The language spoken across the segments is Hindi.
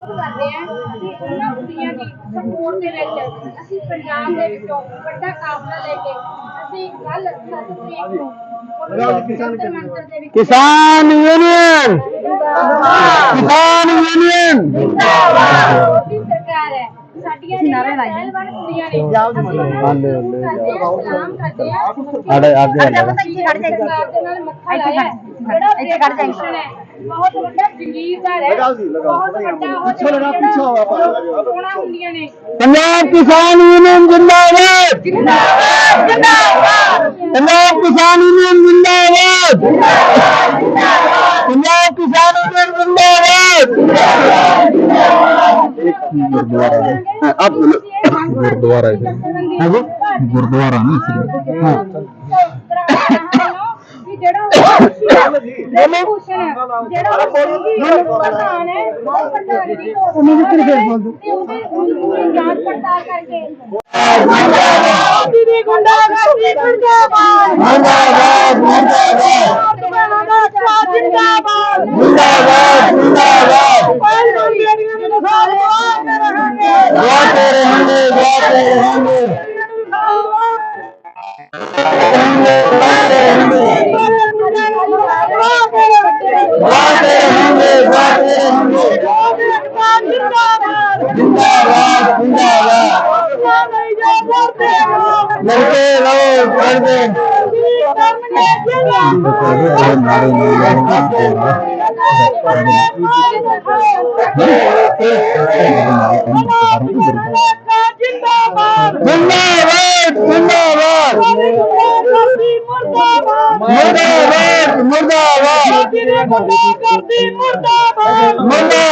ਕਰ ਰਹੇ ਹਾਂ ਕਿ ਉਹਨਾਂ ਕੁੜੀਆਂ ਦੀ ਸਪੋਰਟ ਦੇ ਵਿੱਚ ਅਸੀਂ ਪੰਜਾਬ ਦੇ ਵਿੱਚੋਂ ਵੱਡਾ ਕਾਫਲਾ ਲੈ ਕੇ ਅਸੀਂ ਕੱਲ 7 ਤਰੀਕ ਨੂੰ किसान यूनियन किसान यूनियन जिंदाबाद सरकार है साडियां पहलवान कुड़ियां ने सलाम करते हैं सरकार दे नाल मत्था लाया जेड़ा पेंशन है बहुत बड़ा जंगीरदार है बहुत बड़ा सोना हुंदियां ने पंजाब किसान यूनियन जिंदाबाद जिंदाबाद जिंदाबाद पंजाब किसान यूनियन जिंदाबाद पंजाब किसान यूनियन जिंदाबाद अब गुरुद्वारा गुरुद्वारा ना ਜਿਹੜਾ ਪ੍ਰਧਾਨ ਹੈ ਉਹ ਪ੍ਰਧਾਨ ਦੀ ਉਹਦੀ ਜਾਂਚ ਪੜਤਾਲ ਕਰਕੇ ਗੁੰਡਾਗਰਦੀ ਜਿੰਦਾਬਾਦ जिंदाबाद ਜਿੰਦਾਬਾਦ जिंदाबाद जिंदाबाद गाते रहेंगे लड़के रहो करते जिंदाबाद जिंदाबाद मुर्दाबाद मुर्दाबाद मुर्दाबाद मुर्दाबाद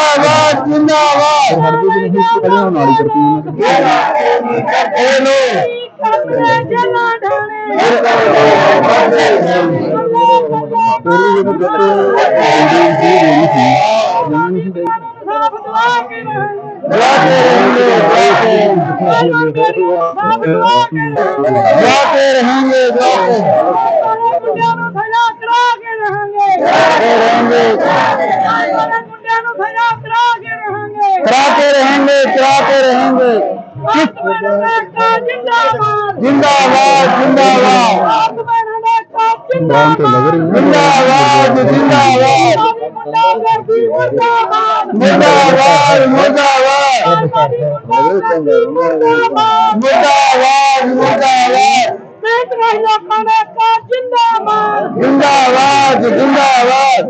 मुर्दाबाद जिंदाबाद कराते रहेंगे जिंदाबाद जिंदाबाद जिंदाबाद जिंदाबाद मुर्दाबाद जिंदाबाद जिंदाबाद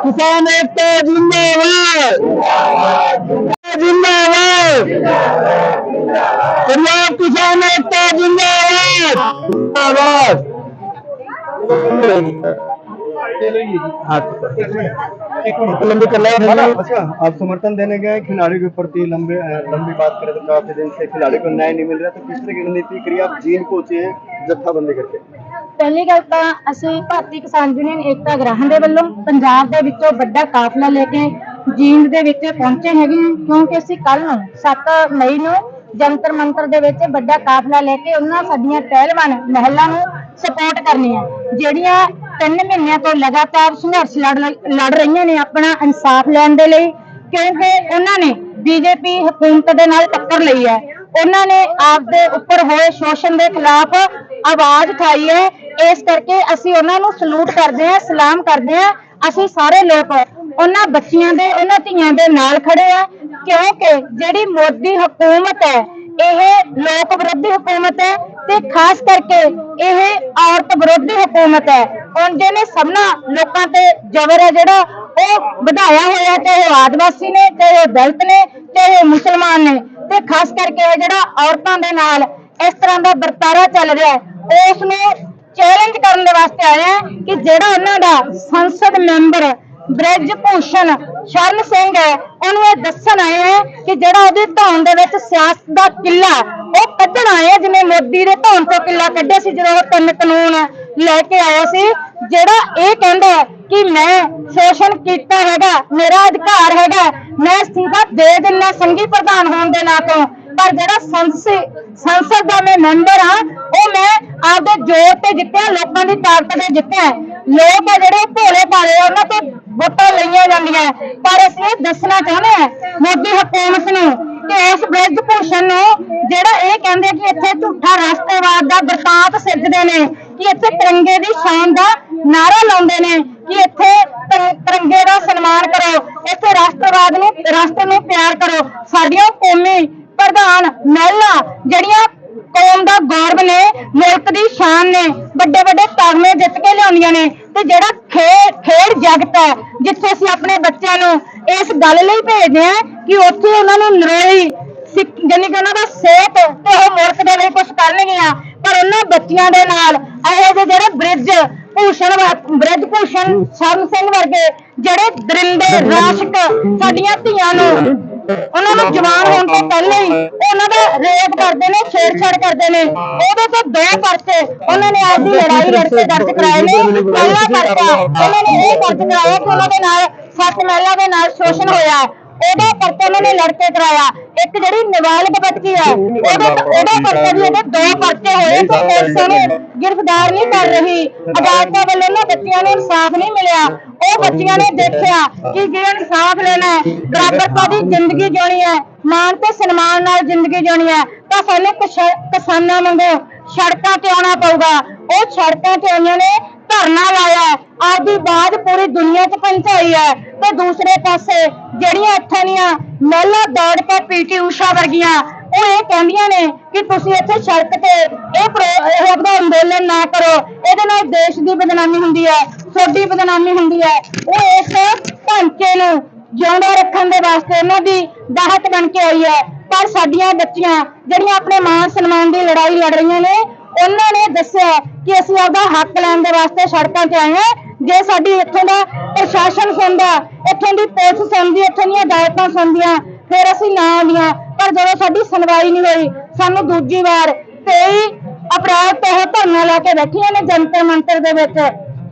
किसान एकता जिंदाबाद जिंदाबाद पंजाब किसान एकता जिंदाबाद अच्छा, आप समर्थन देने गए खिलाड़ी के प्रति लंबी बात करें तो काफी दिन से खिलाड़ी को न्याय नहीं मिल रहा, तो किस तरह की रणनीति करी आप जीन पहुंचे जत्थाबंदी करके? ਪਹਿਲੀ ਗੱਲ ਤਾਂ ਅਸੀਂ ਭਾਰਤੀ ਕਿਸਾਨ ਯੂਨੀਅਨ ਏਕਤਾ ਗ੍ਰਾਹਾਂ ਦੇ ਵੱਲੋਂ ਪੰਜਾਬ ਦੇ ਵਿੱਚੋਂ ਵੱਡਾ ਕਾਫਲਾ ਲੈ ਕੇ ਜੀਂਦ ਦੇ ਵਿੱਚ ਪਹੁੰਚੇ ਹੈਗੇ ਹਾਂ, ਕਿਉਂਕਿ ਅਸੀਂ ਕੱਲ ਨੂੰ 7 ਮਈ ਨੂੰ ਜੰਤਰ ਮੰਤਰ ਦੇ ਵਿੱਚ ਵੱਡਾ ਕਾਫਲਾ ਲੈ ਕੇ ਉਹਨਾਂ ਸਾਡੀਆਂ ਪਹਿਲਵਾਨ ਮਹਿਲਾ ਨੂੰ ਸਪੋਰਟ ਕਰਨੀ ਹੈ, ਜਿਹੜੀਆਂ 3 ਮਹੀਨਿਆਂ ਤੋਂ ਲਗਾਤਾਰ ਸੰਘਰਸ਼ ਲੜ ਰਹੀਆਂ ਨੇ ਆਪਣਾ ਇਨਸਾਫ ਲੈਣ ਦੇ ਲਈ, ਕਿਉਂਕਿ ਉਹਨਾਂ ਨੇ ਬੀਜੇਪੀ ਹਕੂਮਤ ਦੇ ਨਾਲ ਟੱਕਰ ਲਈ ਹੈ। ਉਹਨਾਂ ਨੇ ਆਪ ਦੇ ਉੱਪਰ ਹੋਏ ਸ਼ੋਸ਼ਣ ਦੇ ਖਿਲਾਫ ਆਵਾਜ਼ ਉਠਾਈ ਹੈ। ਇਸ ਕਰਕੇ ਅਸੀਂ ਉਹਨਾਂ ਨੂੰ ਸਲੂਟ ਕਰਦੇ ਹਾਂ, ਸਲਾਮ ਕਰਦੇ ਹਾਂ। ਅਸੀਂ ਸਾਰੇ ਲੋਕ ਉਹਨਾਂ ਬੱਚੀਆਂ ਦੇ, ਉਹਨਾਂ ਧੀਆਂ ਦੇ ਨਾਲ ਖੜੇ ਆ, ਕਿਉਂਕਿ ਜਿਹੜੀ ਮੋਦੀ ਹਕੂਮਤ ਹੈ ਇਹ ਲੋਕ ਵਿਰੋਧੀ ਹਕੂਮਤ ਹੈ ਤੇ ਖਾਸ ਕਰਕੇ ਇਹ ਔਰਤ ਵਿਰੋਧੀ ਹਕੂਮਤ ਹੈ। ਉਹਦੇ ਨੇ ਸਭਨਾ ਲੋਕਾਂ ਤੇ ਜ਼ਬਰ ਹੈ ਜਿਹੜਾ ਉਹ ਵਧਾਇਆ ਹੋਇਆ, ਚਾਹੇ ਉਹ ਆਦਿਵਾਸੀ ਨੇ, ਚਾਹੇ ਉਹ ਦਲਿਤ ਨੇ, ਚਾਹੇ ਉਹ ਮੁਸਲਮਾਨ ਨੇ, ਤੇ ਖਾਸ ਕਰਕੇ ਜਿਹੜਾ ਔਰਤਾਂ ਦੇ ਨਾਲ ਇਸ ਤਰ੍ਹਾਂ ਦਾ ਵਰਤਾਰਾ ਚੱਲ ਰਿਹਾ ਹੈ ਉਸ ਨੂੰ ਚੈਲੰਜ ਕਰਨ ਦੇ ਵਾਸਤੇ ਆਇਆ ਕਿ ਜਿਹੜਾ ਉਹਨਾਂ ਦਾ ਸੰਸਦ ਮੈਂਬਰ ਬ੍ਰਿਜ ਭੂਸ਼ਣ ਸ਼ਰਨ ਸਿੰਘ ਹੈ ਉਹਨੂੰ ਇਹ ਦੱਸਣ ਆਏ ਹੈ ਕਿ ਜਿਹੜਾ ਉਹਦੀ ਧੌਣ ਦੇ ਵਿੱਚ ਸਿਆਸਤ ਦਾ ਕਿੱਲਾ ਉਹ ਕੱਢਣ ਆਏ, ਜਿਵੇਂ ਮੋਦੀ ਦੇ ਧੌਣ ਤੋਂ ਕਿੱਲਾ ਕੱਢਿਆ ਸੀ ਜਦੋਂ ਉਹ 3 ਕਾਨੂੰਨ ਲੈ ਕੇ ਆਇਆ ਸੀ, ਜਿਹੜਾ ਇਹ ਕਹਿੰਦਾ ਹੈ ਕਿ ਮੈਂ ਸ਼ੋਸ਼ਣ ਕੀਤਾ ਹੈਗਾ, ਮੇਰਾ ਅਧਿਕਾਰ ਹੈਗਾ, ਮੈਂ ਅਸਤੀਫਾ ਦੇ ਦਿੰਦਾ ਸੰਘੀ ਪ੍ਰਧਾਨ ਹੋਣ ਦੇ ਨਾਤੋਂ, ਪਰ ਜਿਹੜਾ ਸੰਸਦ ਦਾ ਮੈਂ ਮੈਂਬਰ ਹਾਂ ਉਹ ਮੈਂ ਆਪਦੇ ਜ਼ੋਰ ਤੇ ਜਿੱਤਿਆ, ਲੋਕਾਂ ਦੀ ਤਾਕਤ ਤੇ ਜਿੱਤਿਆ। ਲੋਕ ਆ ਜਿਹੜੇ ਭੋਲੇ ਭਾਲੇ ਉਹਨਾਂ ਤੋਂ ਵੋਟਾਂ ਲਈਆਂ ਜਾਂਦੀਆਂ, ਪਰ ਅਸੀਂ ਇਹ ਦੱਸਣਾ ਚਾਹੁੰਦੇ ਹਾਂ ਮੋਦੀ ਹਕੂਮਤ ਨੂੰ ਕਿ ਇਸ ਬ੍ਰਿਜ ਭੂਸ਼ਣ ਨੂੰ ਜਿਹੜਾ ਇਹ ਕਹਿੰਦੇ ਕਿ ਇੱਥੇ ਝੂਠਾ ਰਾਸ਼ਟਰਵਾਦ ਦਾ ਵਰਤਾਂਤ ਸਿਰਜਦੇ ਨੇ, ਕਿ ਇੱਥੇ ਤਿਰੰਗੇ ਦੀ ਸ਼ਾਨ ਦਾ ਨਾਰਾ ਲਾਉਂਦੇ ਨੇ ਕਿ ਇੱਥੇ ਤਿਰੰਗੇ ਦਾ ਸਨਮਾਨ ਕਰੋ, ਇੱਥੇ ਰਾਸ਼ਟਰ ਨੂੰ ਪਿਆਰ ਕਰੋ। ਸਾਡੀਆਂ ਕੌਮੀ ਪ੍ਰਧਾਨ ਮਹਿਲਾ ਜਿਹੜੀਆਂ ਕੌਮ ਦਾ ਗੌਰਵ ਨੇ, ਮੁਲਕ ਦੀ ਸ਼ਾਨ ਨੇ, ਵੱਡੇ ਵੱਡੇ ਤਗਮੇ ਜਿੱਤ ਕੇ ਲਿਆਉਂਦੀਆਂ ਨੇ, ਤੇ ਜਿਹੜਾ ਖੇਡ ਜਗਤ ਹੈ ਜਿੱਥੇ ਅਸੀਂ ਆਪਣੇ ਬੱਚਿਆਂ ਨੂੰ ਇਸ ਗੱਲ ਲਈ ਭੇਜਦੇ ਆ ਕਿ ਉੱਥੇ ਉਹਨਾਂ ਨੂੰ ਨਰੋਈ ਜਾਨੀ ਕਿ ਉਹਨਾਂ ਦਾ ਸਿਹਤ ਤੇ ਉਹ ਮੁਲਕ ਦੇ ਲਈ ਕੁਝ ਕਰਨਗੀਆਂ, ਪਰ ਉਹਨਾਂ ਬੱਚਿਆਂ ਦੇ ਨਾਲ ਇਹੋ ਜਿਹੇ ਜਿਹੜੇ ਬ੍ਰਿਜ ਭੂਸ਼ਣ ਸ਼ਰਨ ਸਿੰਘ ਵਰਗੇ ਜਿਹੜੇ ਦਰਿੰਦੇ ਰਾਸ਼ਕ ਸਾਡੀਆਂ ਧੀਆਂ ਨੂੰ ਉਹਨਾਂ ਨੂੰ ਜਵਾਨ ਹੋਣ ਤੋਂ ਪਹਿਲਾਂ ਹੀ ਉਹਨਾਂ ਦਾ ਰੇਪ ਕਰਦੇ ਨੇ, ਛੇੜਛਾੜ ਕਰਦੇ ਨੇ। ਉਹਦੇ ਤੇ 2 ਪਰਚੇ ਉਹਨਾਂ ਨੇ ਆਪਦੀ ਲੜਾਈ ਲੜ ਕੇ ਦਰਜ ਕਰਾਏ ਨੇ। ਪਹਿਲਾ ਪਰਚਾ ਉਹਨਾਂ ਨੇ ਇਹ ਦਰਜ ਕਰਾਇਆ ਕਿ ਉਹਨਾਂ ਦੇ ਨਾਲ 7 ਮਹਿਲਾ ਦੇ ਨਾਲ ਸ਼ੋਸ਼ਣ ਹੋਇਆ, ਉਹਦਾ ਪਰਚਾ ਉਹਨਾਂ ਨੇ ਲੜ ਕੇ ਕਰਾਇਆ। ਇੱਕ ਜਿਹੜੀ ਨਾਬਾਲਗ ਬੱਚੀ ਹੈ ਉਹਦਾ ਪਰਚਾ ਵੀ ਉਹਦੇ 2 ਪਰਚੇ ਹੋਏ, ਤੇ ਪੁਲਿਸ ਉਹਨੂੰ ਗ੍ਰਿਫਤਾਰ ਨਹੀਂ ਕਰ ਰਹੀ। ਅਦਾਲਤਾਂ ਵੱਲੋਂ ਉਹਨਾਂ ਬੱਚਿਆਂ ਨੂੰ ਇਨਸਾਫ ਨਹੀਂ ਮਿਲਿਆ। ਉਹ ਬੱਚੀਆਂ ਨੇ ਦੇਖਿਆ ਕਿ ਜੇ ਇਨਸਾਫ ਲੈਣਾ ਹੈ, ਬਰਾਬਰਤਾ ਦੀ ਜ਼ਿੰਦਗੀ ਜਿਉਣੀ ਹੈ, ਮਾਣ ਤੇ ਸਨਮਾਨ ਨਾਲ ਜ਼ਿੰਦਗੀ ਜਿਉਣੀ ਹੈ, ਤਾਂ ਸਾਨੂੰ ਕਿਸਾਨਾਂ ਵਾਂਗੂ ਸੜਕਾਂ ਤੇ ਆਉਣਾ ਪਊਗਾ। ਉਹ ਸੜਕਾਂ ਤੇ ਆਈਆਂ ਨੇ, ਧਰਨਾ ਲਾਇਆ, ਆਪਦੀ ਆਵਾਜ਼ ਪੂਰੀ ਦੁਨੀਆ 'ਚ ਪਹੁੰਚਾਈ ਹੈ। ਤੇ ਦੂਸਰੇ ਪਾਸੇ ਜਿਹੜੀਆਂ ਇੱਥੋਂ ਦੀਆਂ ਮਹਿਲਾ ਦੌੜ ਕੇ PT ਊਸ਼ਾ ਵਰਗੀਆਂ ਉਹ ਇਹ ਕਹਿੰਦੀਆਂ ਨੇ ਕਿ ਤੁਸੀਂ ਇੱਥੇ ਸੜਕ ਤੇ ਇਹ ਅੰਦੋਲਨ ਨਾ ਕਰੋ, ਇਹਦੇ ਨਾਲ ਦੇਸ਼ ਦੀ ਬਦਨਾਮੀ ਹੁੰਦੀ ਹੈ, ਤੁਹਾਡੀ ਬਦਨਾਮੀ ਹੁੰਦੀ ਹੈ। ਉਹ ਇਸ ਢਾਂਚੇ ਨੂੰ ਜਿਉਂਦਾ ਰੱਖਣ ਦੇ ਵਾਸਤੇ ਉਹਨਾਂ ਦੀ ਦਾਹਕ ਬਣ ਕੇ ਆਈ ਹੈ। ਪਰ ਸਾਡੀਆਂ ਬੱਚੀਆਂ ਜਿਹੜੀਆਂ ਆਪਣੇ ਮਾਣ ਸਨਮਾਨ ਦੀ ਲੜਾਈ ਲੜ ਰਹੀਆਂ ਨੇ, ਉਹਨਾਂ ਨੇ ਦੱਸਿਆ ਕਿ ਅਸੀਂ ਆਪਦਾ ਹੱਕ ਲੈਣ ਦੇ ਵਾਸਤੇ ਸੜਕਾਂ ਤੇ ਆਏ ਹਾਂ। ਜੇ ਸਾਡੀ ਇੱਥੋਂ ਦਾ ਪ੍ਰਸ਼ਾਸਨ ਸੁਣਦਾ, ਇੱਥੋਂ ਦੀ ਪੁਲਿਸ ਸੁਣਦੀ, ਇੱਥੋਂ ਦੀਆਂ ਅਦਾਲਤਾਂ ਸੁਣਦੀਆਂ, ਫਿਰ ਅਸੀਂ ਨਾ ਆਉਂਦੀਆਂ। ਪਰ ਜਦੋਂ ਸਾਡੀ ਸੁਣਵਾਈ ਨਹੀਂ ਹੋਈ, ਸਾਨੂੰ ਦੂਜੀ ਵਾਰ 23 ਅਪ੍ਰੈਲ ਤੋਂ ਉਹ ਧਰਨਾ ਲਾ ਕੇ ਬੈਠੀਆਂ ਨੇ ਜੰਤਰ ਮੰਤਰ ਦੇ ਵਿੱਚ।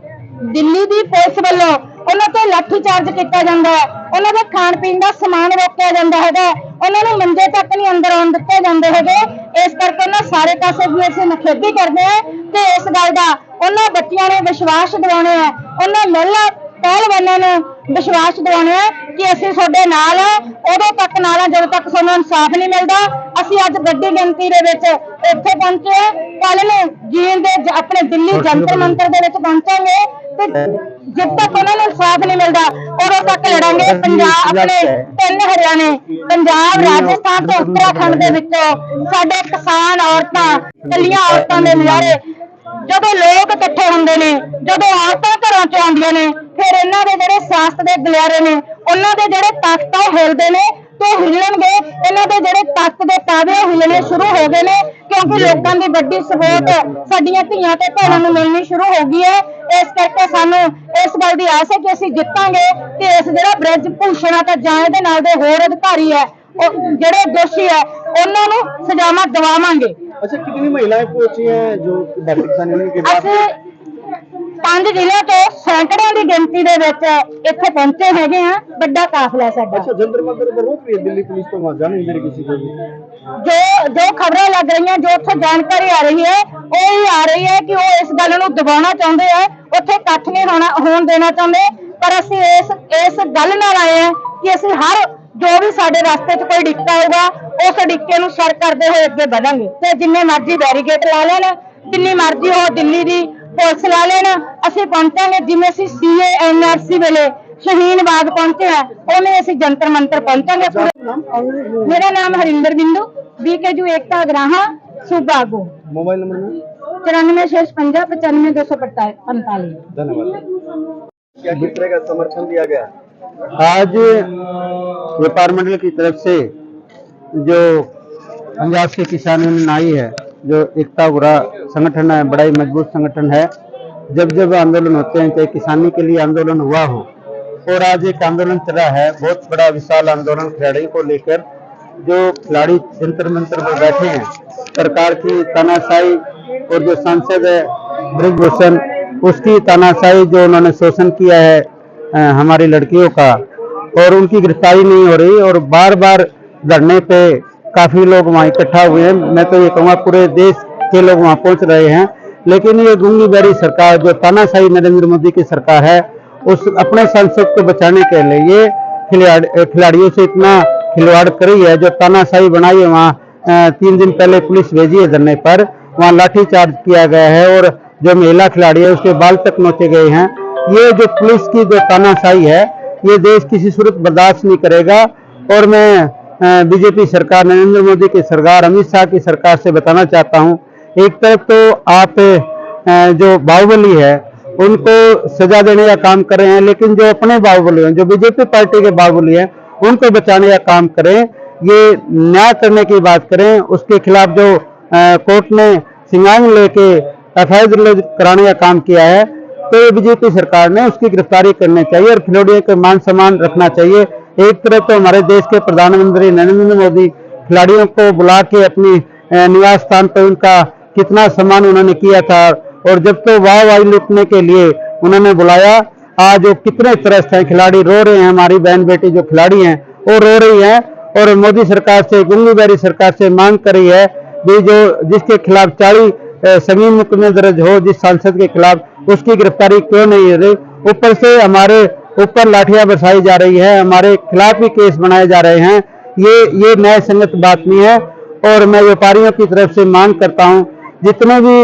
ਦਿੱਲੀ ਦੀ ਪੁਲਿਸ ਵੱਲੋਂ ਉਹਨਾਂ ਤੇ ਲਾਠੀ ਚਾਰਜ ਕੀਤਾ ਜਾਂਦਾ ਹੈ, ਉਹਨਾਂ ਦੇ ਖਾਣ ਪੀਣ ਦਾ ਸਮਾਨ ਰੋਕਿਆ ਜਾਂਦਾ ਹੈਗਾ, ਉਹਨਾਂ ਨੂੰ ਮੰਜੇ ਤੱਕ ਨਹੀਂ ਅੰਦਰ ਆਉਣ ਦਿੱਤੇ ਜਾਂਦੇ ਹੈਗੇ। ਇਸ ਕਰਕੇ ਉਹਨਾਂ ਸਾਰੇ ਪਾਸੇ ਵੀ ਅਸੀਂ ਨਿਖੇਧੀ ਕਰਦੇ ਹਾਂ ਤੇ ਇਸ ਗੱਲ ਦਾ ਉਹਨਾਂ ਬੱਚਿਆਂ ਨੇ ਵਿਸ਼ਵਾਸ ਦਿਵਾਉਣੇ ਆ, ਉਹਨਾਂ ਮਹਿਲਾ ਪਹਿਲਵਾਨਾਂ ਨੂੰ ਵਿਸ਼ਵਾਸ ਦਿਵਾਉਣੇ ਆ ਕਿ ਅਸੀਂ ਤੁਹਾਡੇ ਨਾਲ ਆ, ਉਦੋਂ ਤੱਕ ਨਾਲ ਆ ਜਦੋਂ ਤੱਕ ਸਾਨੂੰ ਇਨਸਾਫ ਨਹੀਂ ਮਿਲਦਾ। ਅਸੀਂ ਅੱਜ ਵੱਡੀ ਗਿਣਤੀ ਦੇ ਵਿੱਚ ਇੱਥੇ ਪਹੁੰਚੇ ਆ, ਕੱਲ ਨੂੰ ਜੀਂਦ ਦੇ ਆਪਣੇ ਦਿੱਲੀ ਜੰਤਰ ਮੰਤਰ ਦੇ ਵਿੱਚ ਪਹੁੰਚਾਂਗੇ ਤੇ ਜਦ ਤੱਕ ਉਹਨਾਂ ਨੂੰ ਇਨਸਾਫ ਨਹੀਂ ਮਿਲਦਾ ਉਦੋਂ ਤੱਕ ਲੜਾਂਗੇ। ਪੰਜਾਬ ਆਪਣੇ 3 ਹਰਿਆਣੇ, ਪੰਜਾਬ, ਰਾਜਸਥਾਨ ਤੇ ਉੱਤਰਾਖੰਡ ਦੇ ਵਿੱਚੋਂ ਸਾਡੇ ਕਿਸਾਨ ਔਰਤਾਂ, ਕੱਲੀਆਂ ਔਰਤਾਂ ਦੇ ਨਜ਼ਾਰੇ, ਜਦੋਂ ਲੋਕ ਇਕੱਠੇ ਹੁੰਦੇ ਨੇ, ਜਦੋਂ ਔਰਤਾਂ ਘਰਾਂ ਚ ਆਉਂਦੀਆਂ ਨੇ, ਫਿਰ ਇਹਨਾਂ ਦੇ ਜਿਹੜੇ ਸਿਆਸਤ ਦੇ ਗਲਿਆਰੇ ਨੇ, ਉਹਨਾਂ ਦੇ ਜਿਹੜੇ ਤਖਤ ਉਹ ਹਿਲਦੇ ਨੇ ਤੇ ਹਿੱਲਣਗੇ। ਇਹਨਾਂ ਦੇ ਜਿਹੜੇ ਤਖਤ ਦੇ ਤਾਵੇ ਹਿੱਲਣੇ ਸ਼ੁਰੂ ਹੋ ਗਏ ਨੇ, ਕਿਉਂਕਿ ਲੋਕਾਂ ਦੀ ਵੱਡੀ ਸਪੋਰਟ ਸਾਡੀਆਂ ਧੀਆਂ ਤੇ ਭੈਣਾਂ ਨੂੰ ਮਿਲਣੀ ਸ਼ੁਰੂ ਹੋ ਗਈ ਹੈ। ਇਸ ਕਰਕੇ ਸਾਨੂੰ ਇਸ ਗੱਲ ਦੀ ਆਸ ਹੈ ਕਿ ਅਸੀਂ ਜਿੱਤਾਂਗੇ ਤੇ ਇਸ ਜਿਹੜਾ ਬ੍ਰਿਜ ਭੂਸ਼ਣ ਆ ਤਾਂ ਜਾਂ ਇਹਦੇ ਨਾਲ ਦੇ ਹੋਰ ਅਧਿਕਾਰੀ ਹੈ, ਉਹ ਜਿਹੜੇ ਦੋਸ਼ੀ ਹੈ, ਉਹਨਾਂ ਨੂੰ ਸਜ਼ਾਵਾਂ ਦਿਵਾਵਾਂਗੇ। अच्छा, कितनी महिलाएं पहुंची हैं जो भारतीय किसान यूनियन के बाद? ਅਸੀਂ 5 ਜ਼ਿਲ੍ਹਿਆਂ ਤੋਂ ਸੈਂਕੜਿਆਂ ਦੀ ਗਿਣਤੀ ਦੇ ਵਿੱਚ ਇੱਥੇ ਪਹੁੰਚੇ ਹੈਗੇ ਆ। ਵੱਡਾ ਕਾਫਲਾ ਸਾਡਾ। अच्छा, जंतर मंतर पर रोक रही है दिल्ली पुलिस, तो वहाँ जाने नहीं दे रही किसी को भी। जो खबरें लग रही हैं, जो ਉੱਥੇ ਜਾਣਕਾਰੀ ਆ ਰਹੀ ਹੈ, ਉਹ ਹੀ ਆ ਰਹੀ ਹੈ ਕਿ ਉਹ ਇਸ ਗੱਲ ਨੂੰ ਦਬਾਉਣਾ ਚਾਹੁੰਦੇ ਆ, ਉੱਥੇ ਇਕੱਠ ਨਹੀਂ ਹੋਣ ਦੇਣਾ ਚਾਹੁੰਦੇ। ਪਰ ਅਸੀਂ ਇਸ ਗੱਲ ਨਾਲ ਆਏ ਹਾਂ ਕਿ ਅਸੀਂ ਹਰ ਜੋ ਵੀ ਸਾਡੇ ਰਸਤੇ 'ਚ ਕੋਈ ਡਿੱਕਾ ਹੋਊਗਾ ਉਸ ਡਿੱਕੇ ਨੂੰ ਸਰ ਕਰਦੇ ਹੋਏ ਅੱਗੇ ਵਧਾਂਗੇ। ਤੇ ਜਿੰਨੇ ਮਰਜ਼ੀ ਬੈਰੀਕੇਡ ਲਾ ਲੈਣ, ਜਿੰਨੀ ਮਰਜ਼ੀ ਉਹ ਦਿੱਲੀ ਦੀ ਪੁਲਿਸ ਲਾ ਲੈਣ, ਅਸੀਂ ਪਹੁੰਚਾਂਗੇ। ਜਿਵੇਂ ਅਸੀਂ CA NRC ਵੇਲੇ ਸ਼ਹੀਨ ਬਾਗ ਪਹੁੰਚੇ ਆ, ਉਹਨੇ ਅਸੀਂ ਜੰਤਰ ਮੰਤਰ ਪਹੁੰਚਾਂਗੇ। ਮੇਰਾ ਨਾਮ ਹਰਿੰਦਰ ਬਿੰਦੂ, BKU ਏਕਤਾ ਗ੍ਰਾਹਾਂ सूबा आगू। मोबाइल नंबर में 94 95 245। धन्यवाद। क्या किस तरह का समर्थन दिया गया? आज व्यापार मंडल की तरफ से जो पंजाब से किसान यूनियन आई है, जो एकता बुरा संगठन है, बड़ा ही मजबूत संगठन है। जब जब आंदोलन होते हैं, चाहे किसानी के लिए आंदोलन हुआ हो, और आज एक आंदोलन चला है, बहुत बड़ा विशाल आंदोलन खिलाड़ियों को लेकर। जो खिलाड़ी जंतर मंतर पर बैठे हैं, सरकार की तानाशाही और जो सांसद है ब्रिजभूषण उसकी तानाशाही, जो उन्होंने शोषण किया है हमारी लड़कियों का, और उनकी गिरफ्तारी नहीं हो रही, और बार बार धरने पे काफी लोग वहाँ इकट्ठा हुए हैं। मैं तो ये कहूँगा पूरे देश के लोग वहाँ पहुँच रहे हैं, लेकिन ये गूंगी बैरी सरकार, जो तानाशाही नरेंद्र मोदी की सरकार है, उस अपने सांसद को बचाने के लिए खिलाड़ियों से इतना खिलवाड़ करी है, जो तानाशाही बनाई है। वहाँ 3 दिन पहले पुलिस भेजी है धरने पर, वहाँ लाठीचार्ज किया गया है, और जो महिला खिलाड़ी है उसके बाल तक नोचे गए हैं। ये जो पुलिस की जो तानाशाही है, ये देश किसी सूरत बर्दाश्त नहीं करेगा। और मैं बीजेपी सरकार, नरेंद्र मोदी की सरकार, अमित शाह की सरकार से बताना चाहता हूँ, एक तरफ तो आप जो बाहुबली है उनको सजा देने का काम कर रहे हैं, लेकिन जो अपने बाहुबली हैं, जो बीजेपी पार्टी के बाहुबली हैं, उनको बचाने का काम करें, ये न्याय करने की बात करें। उसके खिलाफ जो कोर्ट ने सिंगांग लेके FIR दर्ज कराने का काम किया है, तो ये बीजेपी सरकार ने उसकी गिरफ्तारी करनी चाहिए और खिलाड़ियों का मान सम्मान रखना चाहिए। एक तरफ तो हमारे देश के प्रधानमंत्री नरेंद्र मोदी खिलाड़ियों को बुला के अपनी निवास स्थान पर उनका कितना सम्मान उन्होंने किया था, और जब तो वाहवाही लूटने के लिए उन्होंने बुलाया, आज वो कितने त्रस्त हैं, खिलाड़ी रो रहे हैं। हमारी बहन बेटी जो खिलाड़ी हैं वो रो रही हैं, और मोदी सरकार से, गूंगी बैरी सरकार से मांग कर रही है भी जो जिसके खिलाफ 40 संगीन मुकदमे दर्ज हो, जिस सांसद के खिलाफ, उसकी गिरफ्तारी क्यों नहीं हो रही। ऊपर से हमारे ऊपर लाठियां बरसाई जा रही है, हमारे खिलाफ ही केस बनाए जा रहे हैं। ये न्याय संगत बात नहीं है। और मैं व्यापारियों की तरफ से मांग करता हूं, जितने भी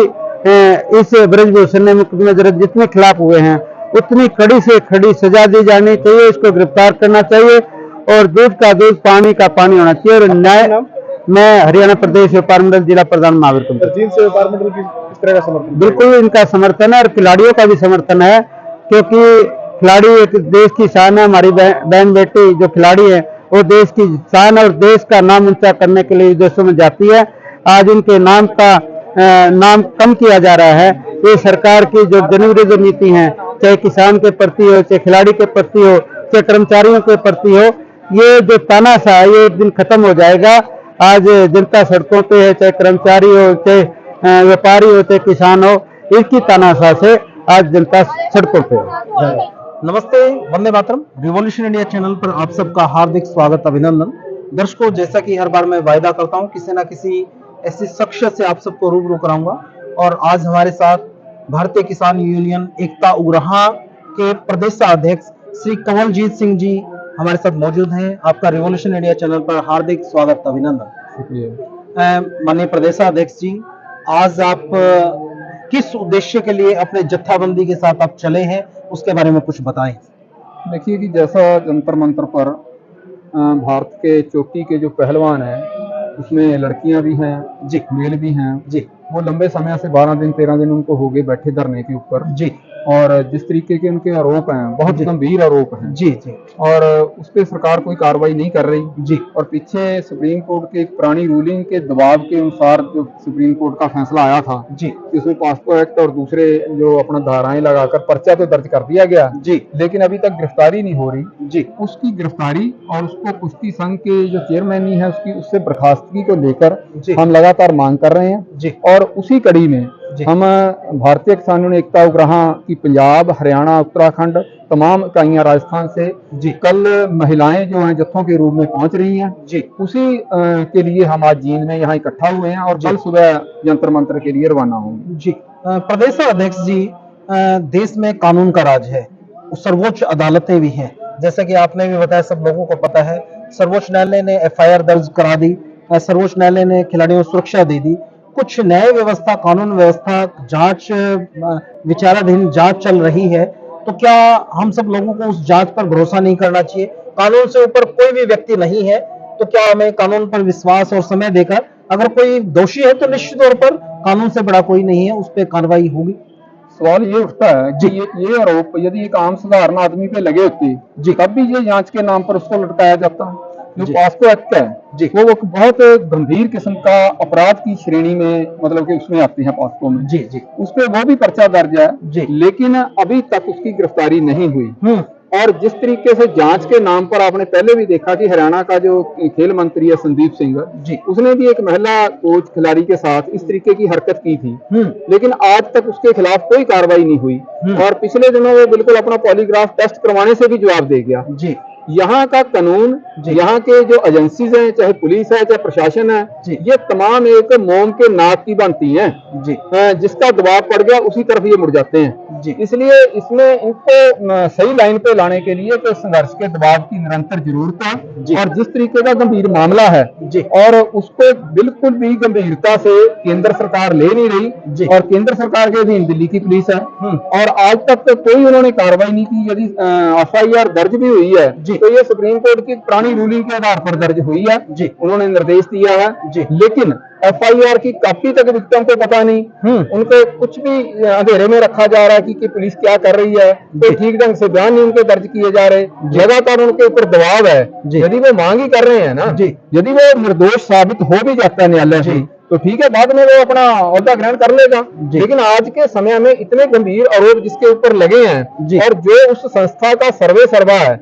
इस ब्रजभूषण ने मुकदमे दर्ज जितने खिलाफ हुए हैं, उतनी कड़ी से कड़ी सजा दी जानी चाहिए, इसको गिरफ्तार करना चाहिए, और दूध का दूध, पानी का पानी होना चाहिए। और न्याय, मैं हरियाणा प्रदेश व्यापार मंडल जिला प्रधान महावीर कुमार। चीन से व्यापार मंडल किस तरह का समर्थन? बिल्कुल इनका समर्थन है, और खिलाड़ियों का भी समर्थन है, क्योंकि खिलाड़ी एक देश की शान है। हमारी बहन बेटी जो खिलाड़ी है वो देश की शान, और देश का नाम ऊंचा करने के लिए विदेशों में जाती है। आज उनके नाम कम किया जा रहा है। ये सरकार की जो जनविरोधी नीति है, चाहे किसान के प्रति हो, चाहे खिलाड़ी के प्रति हो, चाहे कर्मचारियों के प्रति हो, ये जो तानाशाह है ये एक दिन खत्म हो जाएगा। आज जनता सड़कों पे है, चाहे कर्मचारी हो, चाहे व्यापारी हो, चाहे किसान हो, इसकी तानाशाह से आज जनता सड़कों पे है। नमस्ते, Vande Mataram. Revolution India channel पर आप सबका हार्दिक स्वागत, अभिनंदन। दर्शकों, जैसा कि हर बार मैं वायदा करता हूं, किसी ना किसी ऐसी शख्सियत से आप सबको रूबरू कराऊंगा, और आज हमारे साथ भारतीय किसान यूनियन एकता उग्रहा के प्रदेशाध्यक्ष श्री कंवलजीत सिंह जी हमारे साथ मौजूद हैं। आपका रिवॉल्यूशन इंडिया चैनल पर हार्दिक स्वागत, अभिनंदन। माननीय प्रदेशाध्यक्ष जी, आज आप किस उद्देश्य के लिए अपने जत्थाबंदी के साथ आप चले हैं, उसके बारे में कुछ बताएं। देखिए कि जैसा जंतर मंतर पर भारत के चोटी के जो पहलवान हैं, उसमें लड़कियां भी हैं जी, मेल भी हैं जी। वो लंबे समय से 12 दिन 13 दिन उनको हो गए बैठे धरने के ऊपर जी, और जिस तरीके के उनके आरोप हैं, बहुत गंभीर आरोप हैं जी जी, और उस पर सरकार कोई कार्रवाई नहीं कर रही जी। और पीछे सुप्रीम कोर्ट के एक पुरानी रूलिंग के दबाव के अनुसार जो सुप्रीम कोर्ट का फैसला आया था जी, उसमें पास्को एक्ट और दूसरे जो अपना धाराएं लगाकर पर्चा तो दर्ज कर दिया गया जी, लेकिन अभी तक गिरफ्तारी नहीं हो रही जी। उसकी गिरफ्तारी और उसको कुश्ती संघ के जो चेयरमैन है उससे बर्खास्तगी को लेकर हम लगातार मांग कर रहे हैं जी। और उसी कड़ी में हम भारतीय किसान यूनियन एकता उग्रहा की पंजाब, हरियाणा, उत्तराखंड तमाम इकाइयां राजस्थान से जी, कल महिलाएं जो हैं जत्थों के रूप में पहुंच रही हैं जी, उसी के लिए हम आज जींद में यहाँ इकट्ठा हुए हैं, और कल सुबह जंतर मंतर के लिए रवाना होंगे जी। प्रदेशाध्यक्ष जी, देश में कानून का राज है, सर्वोच्च अदालतें भी हैं, जैसा कि आपने भी बताया, सब लोगों को पता है। सर्वोच्च न्यायालय ने FIR दर्ज करा दी, सर्वोच्च न्यायालय ने खिलाड़ियों को सुरक्षा दे दी, कुछ न्याय व्यवस्था, कानून व्यवस्था, जांच, विचाराधीन जांच चल रही है, तो क्या हम सब लोगों को उस जांच पर भरोसा नहीं करना चाहिए? कानून से ऊपर कोई भी व्यक्ति नहीं है, तो क्या हमें कानून पर विश्वास और समय देकर, अगर कोई दोषी है तो निश्चित तौर पर कानून से बड़ा कोई नहीं है, उस पर कार्रवाई होगी? सवाल ये उठता है जी, ये आरोप यदि एक आम साधारण आदमी पे लगे होते जी, तब भी ये जांच के नाम पर उसको लटकाया जाता। जो पास्को एक्ट है जी, वो बहुत गंभीर किस्म का अपराध की श्रेणी में, मतलब कि उसमें आती है पास्को में जी जी, उस पे वो भी पर्चा दर्ज है जी, लेकिन अभी तक उसकी गिरफ्तारी नहीं हुई। और जिस तरीके से जांच के नाम पर आपने पहले भी देखा कि हरियाणा का जो खेल मंत्री है संदीप सिंह जी, उसने भी एक महिला कोच खिलाड़ी के साथ इस तरीके की हरकत की थी, लेकिन आज तक उसके खिलाफ कोई कार्रवाई नहीं हुई। और पिछले दिनों वो बिल्कुल अपना पॉलीग्राफ टेस्ट करवाने से भी जवाब दे गया जी। यहाँ का कानून, यहाँ के जो एजेंसीज हैं, चाहे पुलिस है चाहे प्रशासन है, ये तमाम एक मोम के नाक की बनती हैं जी। जिसका दबाव पड़ गया उसी तरफ ये मुड़ जाते हैं जी। इसलिए इसमें इनको सही लाइन पे लाने के लिए तो संघर्ष के दबाव की निरंतर जरूरत है। और जिस तरीके का गंभीर मामला है जी, और उसको बिल्कुल भी गंभीरता से केंद्र सरकार ले नहीं रही जी। और केंद्र सरकार के अधीन दिल्ली की पुलिस है और आज तक तो कोई उन्होंने कार्रवाई नहीं की। यदि FIR दर्ज भी हुई है जी, तो ये सुप्रीम कोर्ट की पुरानी रूलिंग के आधार पर दर्ज हुई है जी। उन्होंने निर्देश दिया है जी, लेकिन FIR की कॉपी तक विक्टिम को पता नहीं, उनको कुछ भी अंधेरे में रखा जा रहा है कि पुलिस क्या कर रही है, कोई ठीक ढंग से बयान नहीं उनके दर्ज किए जा रहे, लगातार उनके ऊपर दबाव है। यदि वो मांग ही कर रहे हैं ना जी, यदि वो निर्दोष साबित हो भी जाता है न्यायालय से तो ठीक है, बाद में वो अपना ओहदा ग्रहण कर लेगा, लेकिन आज के समय में इतने गंभीर आरोप जिसके ऊपर लगे हैं और जो उस संस्था का सर्वे सर्वा है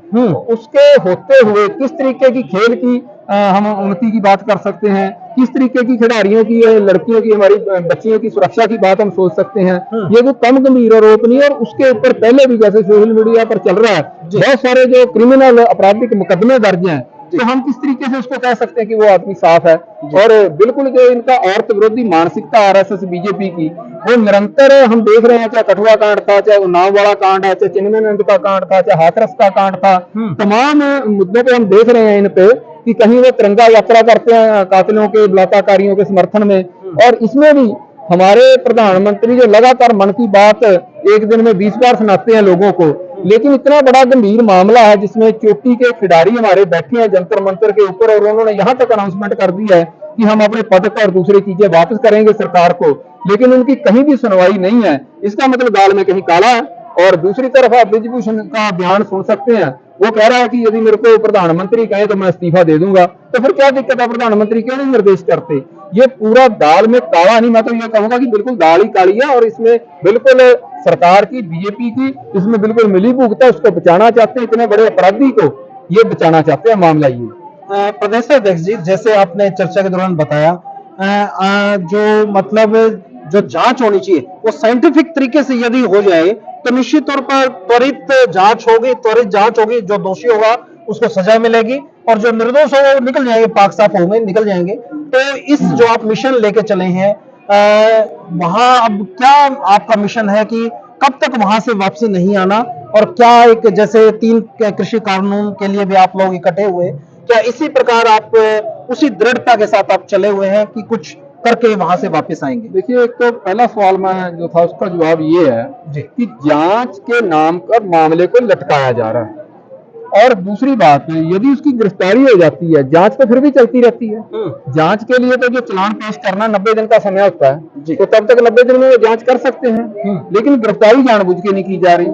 उसके होते हुए किस तरीके की खेल की हम उन्नति की बात कर सकते हैं, किस तरीके की खिलाड़ियों की, लड़कियों की, हमारी बच्चियों की सुरक्षा की बात हम सोच सकते हैं। ये कोई कम गंभीर आरोप नहीं है। और उसके ऊपर पहले भी जैसे सोशल मीडिया पर चल रहा है बहुत सारे जो क्रिमिनल आपराधिक मुकदमे दर्ज हैं, तो हम किस तरीके से उसको कह सकते हैं कि वो आदमी साफ है। और बिल्कुल जो इनका औरत विरोधी मानसिकता RSS BJP की, वो निरंतर हम देख रहे हैं, चाहे कठुआ कांड था, चाहे उन्नाव वाला कांड है, चाहे चिन्मयानंद का कांड था, चाहे हाथरस का कांड था, तमाम मुद्दों पे हम देख रहे हैं इन पे कि कहीं वो तिरंगा यात्रा करते हैं कातिलों के, बलात्कारियों के समर्थन में। और इसमें भी हमारे प्रधानमंत्री जो लगातार मन की बात एक दिन में 20 बार सुनाते हैं लोगों को, लेकिन इतना बड़ा गंभीर मामला है जिसमें चोटी के खिलाड़ी हमारे बैठे हैं जंतर मंतर के ऊपर और उन्होंने यहां तक अनाउंसमेंट कर दी है कि हम अपने पदक और दूसरी चीजें वापस करेंगे सरकार को, लेकिन उनकी कहीं भी सुनवाई नहीं है। इसका मतलब दाल में कहीं काला है। और दूसरी तरफ आप ब्रिजभूषण का बयान सुन सकते हैं, वो कह रहा है कि यदि मेरे को प्रधानमंत्री कहे तो मैं इस्तीफा दे दूंगा, तो फिर क्या दिक्कत है, प्रधानमंत्री क्यों नहीं निर्देश करते। ये पूरा दाल में काला नहीं, मैं तो ये कहूंगा कि बिल्कुल दाल ही काली है। और इसमें बिल्कुल सरकार की, BJP की इसमें बिल्कुल मिली भुगत है। उसको बचाना चाहते हैं, इतने बड़े अपराधी को ये बचाना चाहते हैं। मामला ये प्रदेश अध्यक्ष जी, जैसे आपने चर्चा के दौरान बताया, जो मतलब जो जांच होनी चाहिए वो साइंटिफिक तरीके से यदि हो जाए तो निश्चित तौर पर त्वरित जांच होगी, त्वरित जांच होगी, जो दोषी होगा उसको सजा मिलेगी और जो निर्दोष होगा वो निकल जाएंगे, पाक साफ होंगे, निकल जाएंगे। तो इस जो आप मिशन लेके चले हैं वहां अब क्या आपका मिशन है कि कब तक वहां से वापसी नहीं आना, और क्या एक जैसे 3 कृषि कानून के लिए भी आप लोग इकट्ठे हुए, क्या इसी प्रकार आप उसी दृढ़ता के साथ आप चले हुए हैं कि कुछ करके वहां से वापस आएंगे? देखिए, एक तो पहला सवाल मैं जो था उसका जवाब ये है कि जांच के नाम पर मामले को लटकाया जा रहा है। और दूसरी बात है, यदि उसकी गिरफ्तारी हो जाती है, जांच तो फिर भी चलती रहती है। जांच के लिए तो जो चालान पेश करना 90 दिन का समय होता है, तो तब तक 90 दिन में वो जांच कर सकते हैं, लेकिन गिरफ्तारी जानबूझ के नहीं की जा रही।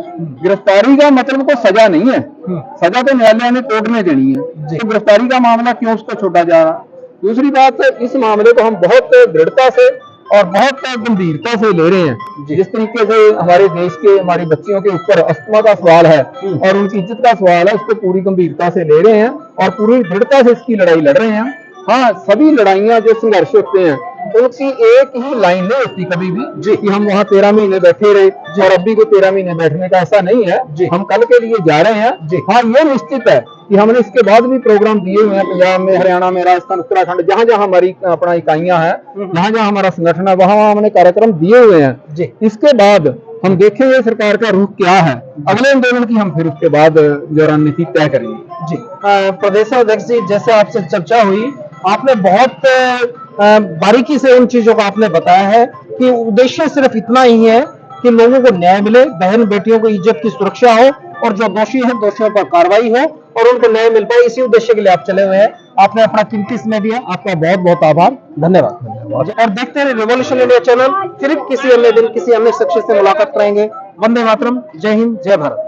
गिरफ्तारी का मतलब कोई सजा नहीं है, सजा तो न्यायालय ने कोर्ट में देनी है, तो गिरफ्तारी का मामला क्यों उसको छोड़ा जा रहा है। दूसरी बात, इस मामले को हम बहुत दृढ़ता से और बहुत गंभीरता से ले रहे हैं। जिस तरीके से हमारे देश के, हमारी बच्चियों के ऊपर अस्थमा का सवाल है और उनकी इज्जत का सवाल है, उसको पूरी गंभीरता से ले रहे हैं और पूरी दृढ़ता से इसकी लड़ाई लड़ रहे हैं। हाँ, सभी लड़ाइयां जो संघर्ष होते हैं उनकी एक ही लाइन नहीं होती कभी भी कि हम वहाँ 13 महीने बैठे रहे और अभी को 13 महीने बैठने का, ऐसा नहीं है। हम कल के लिए जा रहे हैं। हाँ, ये निश्चित है कि हमने इसके बाद भी प्रोग्राम दिए हुए हैं पंजाब में, हरियाणा में, राजस्थान, उत्तराखंड, जहां जहां हमारी अपना इकाइयां हैं, जहां जहां हमारा संगठन है, वहां हमने कार्यक्रम दिए हुए हैं। इसके बाद हम देखेंगे सरकार का रुख क्या है, अगले आंदोलन की हम फिर उसके बाद जो रणनीति तय करेंगे। जी, प्रदेशाध्यक्ष जी, जैसे आपसे चर्चा हुई, आपने बहुत बारीकी से उन चीजों को आपने बताया है कि उद्देश्य सिर्फ इतना ही है कि लोगों को न्याय मिले, बहन बेटियों को इज्जत की सुरक्षा हो और जो दोषी हैं दोषियों पर कार्रवाई हो और उनको न्याय मिल पाए। इसी उद्देश्य के लिए आप चले हुए हैं। आपने अपना कीमती समय दिया, आपका बहुत बहुत आभार, धन्यवाद। और देखते रहिए रिवॉल्यूशन इंडिया चैनल। फिर किसी अन्य दिन किसी अन्य शख्स से मुलाकात करेंगे। वंदे मातरम, जय हिंद, जय भारत।